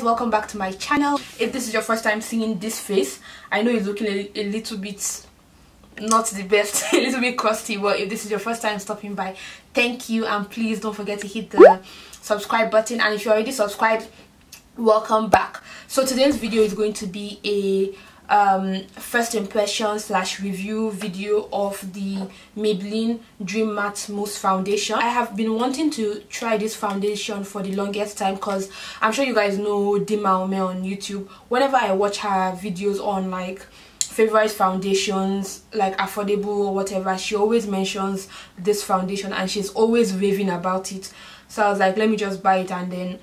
welcome back to my channel. If this is your first time seeing this face, I know it's looking a little bit not the best, a little bit crusty, but if this is your first time stopping by, thank you, and please don't forget to hit the subscribe button, and if you're already subscribed, welcome back. So today's video is going to be a first impression / review video of the Maybelline Dream Matte Mousse foundation. I have been wanting to try this foundation for the longest time because I'm sure you guys know Dima on YouTube. Whenever I watch her videos on like favorite foundations, like affordable or whatever, she always mentions this foundation and she's always raving about it. So I was like, let me just buy it and then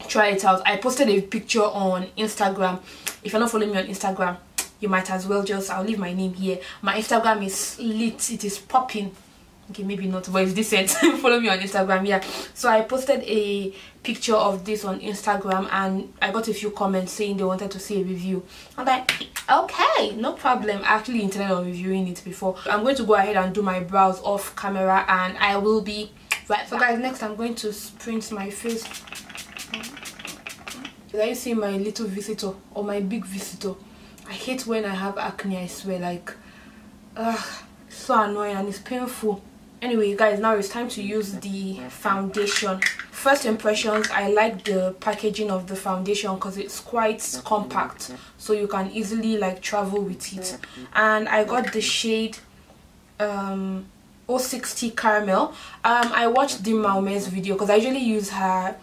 try it out. I posted a picture on Instagram. If you're not following me on Instagram, you might as well just, I'll leave my name here. My Instagram is lit, it is popping. Okay, maybe not, but it's decent. Follow me on Instagram, yeah. So I posted a picture of this on Instagram and I got a few comments saying they wanted to see a review. I'm like, okay, no problem. I actually intended on reviewing it before. I'm going to go ahead and do my brows off camera and I will be right back. So guys, next I'm going to sprint my face. Are you seeing my little visitor or my big visitor? I hate when I have acne, I swear, like it's so annoying and it's painful. Anyway guys, now it's time to use the foundation. First impressions, I like the packaging of the foundation because it's quite compact, so you can easily like travel with it. And I got the shade 060 Caramel. I watched Dimaume's video because I usually use her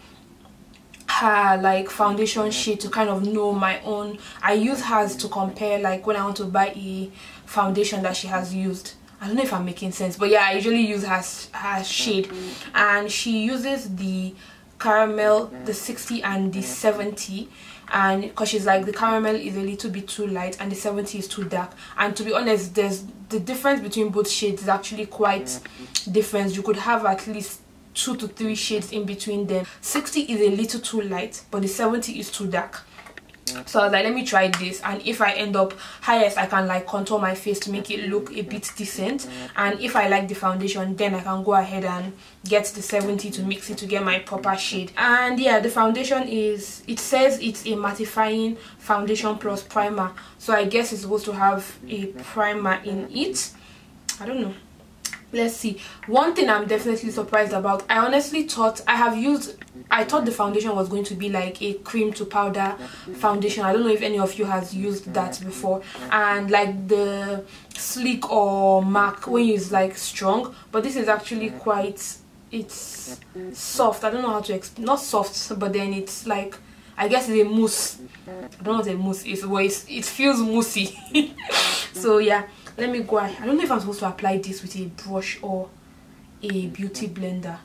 like foundation shade to kind of know my own. I use hers to compare, like when I want to buy a foundation that she has used. I don't know if I'm making sense, but yeah, I usually use her shade, and she uses the caramel, the 60 and the 70, and because she's like the caramel is a little bit too light and the 70 is too dark. And to be honest, there's the difference between both shades is actually quite different. You could have at least 2 to 3 shades in between them. 60 is a little too light, but the 70 is too dark. So I was like, let me try this, and if I end up highest, I can like contour my face to make it look a bit decent, and if I like the foundation, then I can go ahead and get the 70 to mix it to get my proper shade. And yeah, the foundation is, it says it's a mattifying foundation plus primer, so I guess it's supposed to have a primer in it. I don't know, let's see. One thing I'm definitely surprised about, I honestly thought I thought the foundation was going to be like a cream to powder foundation. I don't know if any of you has used that before, and like the sleek or MAC when you use like strong, but this is actually quite, it's soft. I don't know how to explain, not soft, but then it's like, I guess it's a mousse. I don't know what a mousse is, but it feels moussey. So yeah, let me go. I don't know if I'm supposed to apply this with a brush or a beauty blender.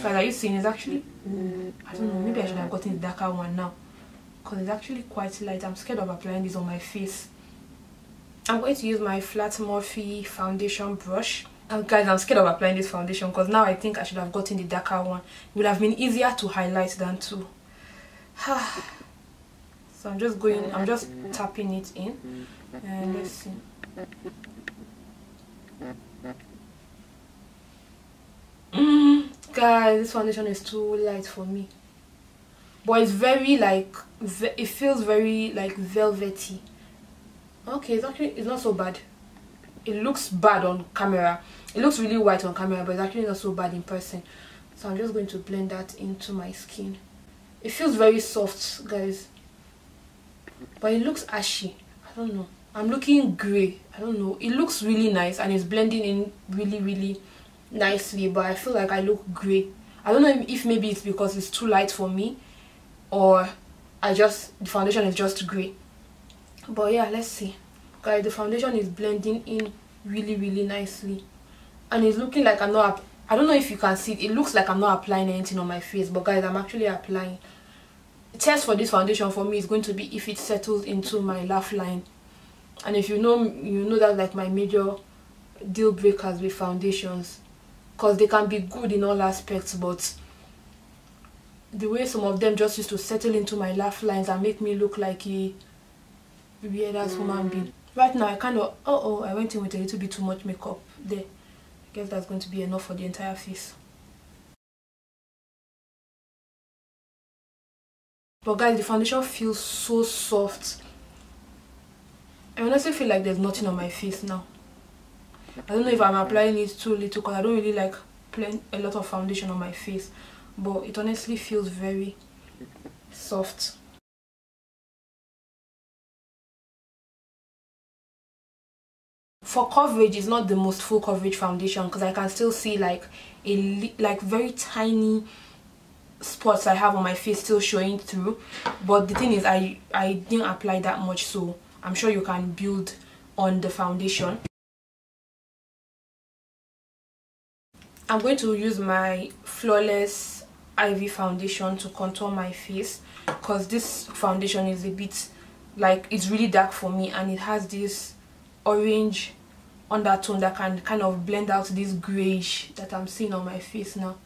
Guys, are you seeing? It's actually, I don't know, maybe I should have gotten the darker one now because it's actually quite light. I'm scared of applying this on my face. I'm going to use my flat Morphe foundation brush. And guys, I'm scared of applying this foundation because now I think I should have gotten the darker one. It would have been easier to highlight than to. So I'm just tapping it in, and let's see. Guys, this foundation is too light for me, but it's very like, it feels very like velvety. Okay, it's not so bad. It looks bad on camera, it looks really white on camera, but it's actually not so bad in person. So I'm just going to blend that into my skin. It feels very soft, guys, but it looks ashy. I don't know, I'm looking grey. I don't know, it looks really nice and it's blending in really nicely, but I feel like I look grey. I don't know if maybe it's because it's too light for me, or the foundation is just grey. But yeah, let's see. Guys, the foundation is blending in really nicely, and it's looking like I'm not, I don't know if you can see it, it looks like I'm not applying anything on my face, but guys, I'm actually applying. The test for this foundation for me is going to be if it settles into my laugh line. And if you know that's like my major deal breakers with foundations, because they can be good in all aspects, but the way some of them just used to settle into my laugh lines and make me look like a weird ass human being. Right now I kind of, I went in with a little bit too much makeup there. I guess that's going to be enough for the entire face. But guys, the foundation feels so soft. I honestly feel like there's nothing on my face now. I don't know if I'm applying it too little because I don't really like applying a lot of foundation on my face, but it honestly feels very soft. For coverage, it's not the most full coverage foundation because I can still see like very tiny spots I have on my face still showing through. But the thing is, I didn't apply that much, so I'm sure you can build on the foundation. I'm going to use my Flawless Ivy foundation to contour my face because this foundation is a bit like, it's really dark for me, and it has this orange undertone that can kind of blend out this grayish that I'm seeing on my face now.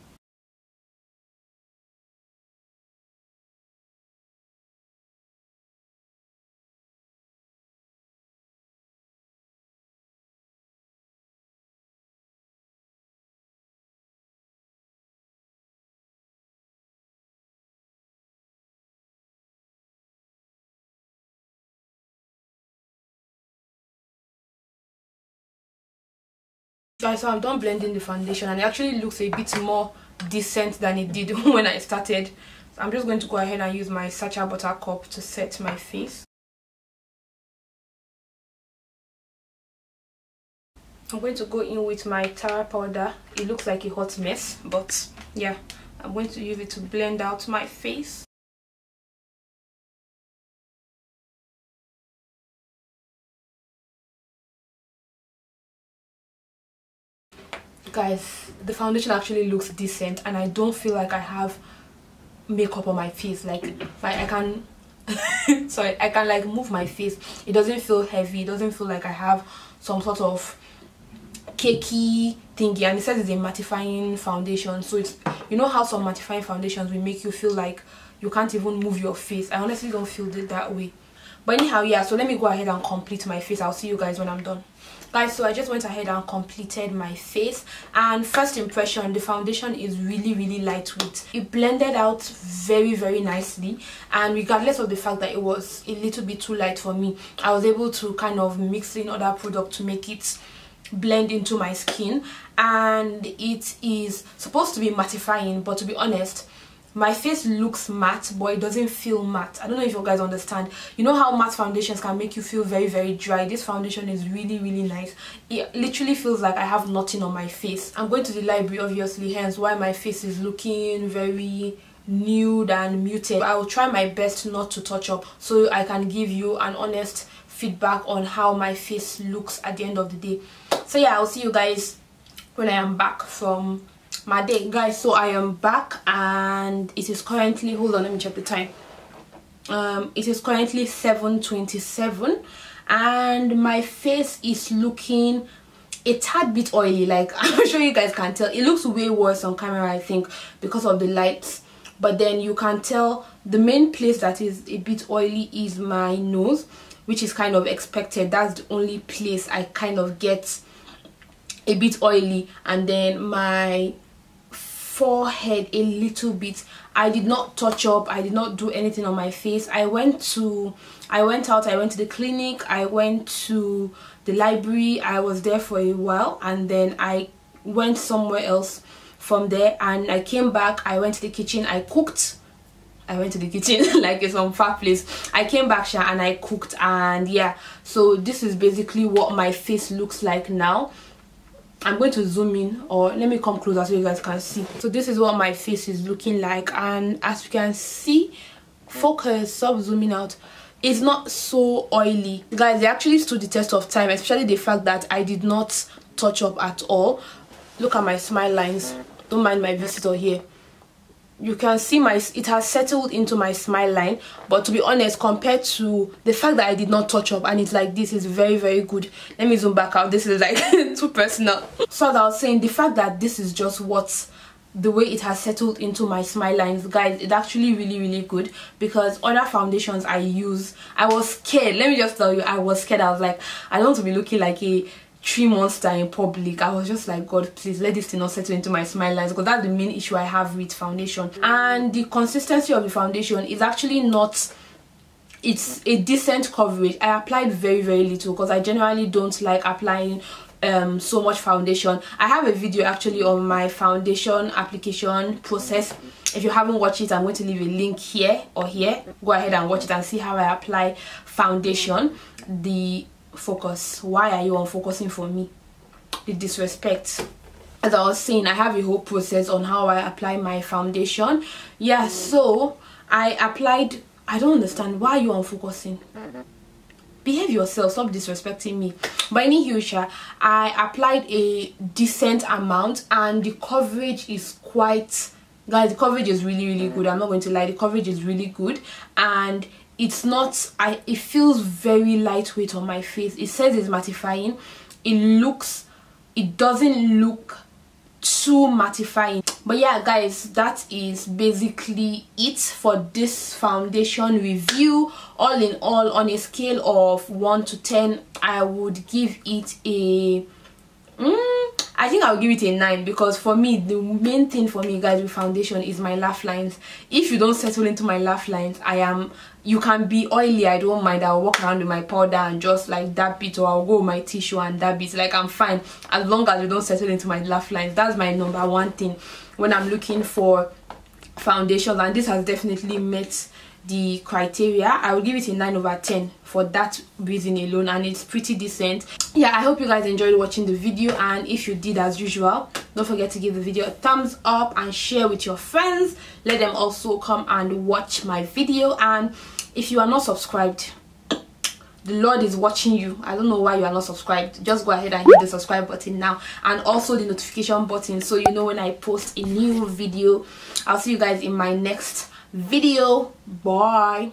Guys, so I'm done blending the foundation, and it actually looks a bit more decent than it did when I started. So I'm just going to go ahead and use my Sacha Buttercup to set my face. I'm going to go in with my Tara powder. It looks like a hot mess, but yeah, I'm going to use it to blend out my face. Guys, the foundation actually looks decent, and I don't feel like I have makeup on my face. Like I can sorry, I can like move my face. It doesn't feel heavy. It doesn't feel like I have some sort of cakey thingy. And it says it's a mattifying foundation, so it's, you know how some mattifying foundations will make you feel like you can't even move your face. I honestly don't feel it that way. But anyhow, yeah, so let me go ahead and complete my face. I'll see you guys when I'm done. Guys, so I just went ahead and completed my face, and first impression, the foundation is really lightweight. It blended out very nicely, and regardless of the fact that it was a little bit too light for me, I was able to kind of mix in other products to make it blend into my skin. And it is supposed to be mattifying, but to be honest, my face looks matte, but it doesn't feel matte. I don't know if you guys understand. You know how matte foundations can make you feel very dry? This foundation is really nice. It literally feels like I have nothing on my face. I'm going to the library, obviously, hence why my face is looking very nude and muted. I will try my best not to touch up, so I can give you an honest feedback on how my face looks at the end of the day. So yeah, I'll see you guys when I am back from my day. Guys, so I am back, and it is currently, hold on, let me check the time. It is currently 7:27, and my face is looking a tad bit oily. Like, I'm sure you guys can tell, it looks way worse on camera, I think, because of the lights. But then you can tell the main place that is a bit oily is my nose, which is kind of expected. That's the only place I kind of get a bit oily. And then my forehead a little bit. I did not touch up, I did not do anything on my face. I went out, I went to the clinic, I went to the library, I was there for a while, and then I went somewhere else from there, and I came back, I went to the kitchen, I cooked. I went to the kitchen like it's some far place. I came back and I cooked, and yeah, so this is basically what my face looks like now. I'm going to zoom in, or let me come closer so you guys can see. So this is what my face is looking like, and as you can see, focus, stop zooming out, it's not so oily. Guys, they actually stood the test of time, especially the fact that I did not touch up at all. Look at my smile lines. Don't mind my visitor here. You can see it has settled into my smile line, but to be honest, compared to the fact that I did not touch up and it's like this, is very good. Let me zoom back out. This is like too personal. So as I was saying, the fact that this is just the way it has settled into my smile lines, guys, it's actually really good, because other foundations I use, I was scared. Let me just tell you, I was scared. I was like, I don't want to be looking like a 3 monster in public. I was just like, God, please let this thing not settle into my smile lines, because that's the main issue I have with foundation. And the consistency of the foundation is actually not, it's a decent coverage. I applied very little because I generally don't like applying so much foundation. I have a video actually on my foundation application process. If you haven't watched it, I'm going to leave a link here or here. Go ahead and watch it and see how I apply foundation. The focus, why are you unfocusing for me? The disrespect. As I was saying, I have a whole process on how I apply my foundation. Yeah, so I applied. I don't understand, why are you unfocusing? Behave yourself, stop disrespecting me. But anyhow, I applied a decent amount, and the coverage is quite, guys, the coverage is really good. I'm not going to lie, the coverage is really good, and it's not, it feels very lightweight on my face. It says it's mattifying. It doesn't look too mattifying. But yeah, guys, that is basically it for this foundation review. All in all, on a scale of 1 to 10, I would give it a I think I'll give it a 9, because for me, the main thing for me, guys, with foundation is my laugh lines. If you don't settle into my laugh lines, you can be oily, I don't mind. I'll walk around with my powder and just like dab it, or I'll go with my tissue and dab it. Like, I'm fine as long as you don't settle into my laugh lines. That's my number one thing when I'm looking for foundations, and this has definitely met the criteria. I will give it a 9 over 10 for that reason alone, and it's pretty decent. Yeah, I hope you guys enjoyed watching the video, and if you did, as usual, don't forget to give the video a thumbs up and share with your friends. Let them also come and watch my video. And if you are not subscribed, the Lord is watching you. I don't know why you are not subscribed. Just go ahead and hit the subscribe button now, and also the notification button, so you know when I post a new video. I'll see you guys in my next video. Bye.